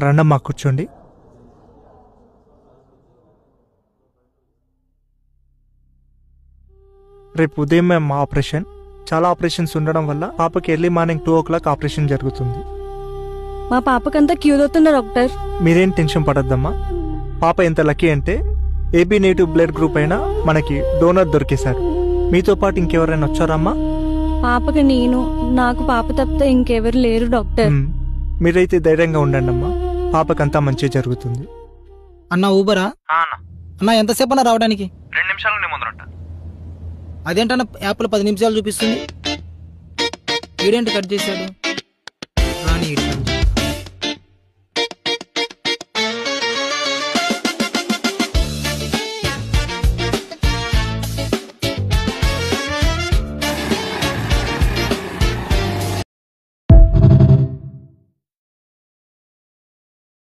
రండమ్మా కూర్చోండి. రేపు ఉదయమే మా ఆపరేషన్. చాలా ఆపరేషన్స్ ఉండడం వల్ల పాపకి ఎర్లీ మార్నింగ్ 2 o'clock ఆపరేషన్ జరుగుతుంది. మా పాపకంతా క్యూ అవుతుందా డాక్టర్? మీరేం టెన్షన్ పడద్దమ్మా. పాప ఎంత లక్కీ అంటే ఏబీ నెగిటివ్ బ్లడ్ గ్రూప్ అయినా మనకి డోనర్ దొరికేశారు. మీతో పాటు ఇంకెవరైనా వచ్చారమ్మా? పాపకి నాకు పాప తప్పితే ఇంకెవరు లేరు డాక్టర్. మీరైతే ధైర్యంగా ఉండండి అమ్మా. పాపకంతా మంచిగా జరుగుతుంది. అన్న ఊబరా? అన్న ఎంతసేపు అన్న రావడానికి? 2 నిమిషాలు నీ ముందరంట. అదేంటన్న యాప్లో 10 నిమిషాలు చూపిస్తుంది. వీడేంటి కట్ చేశాడు? రాని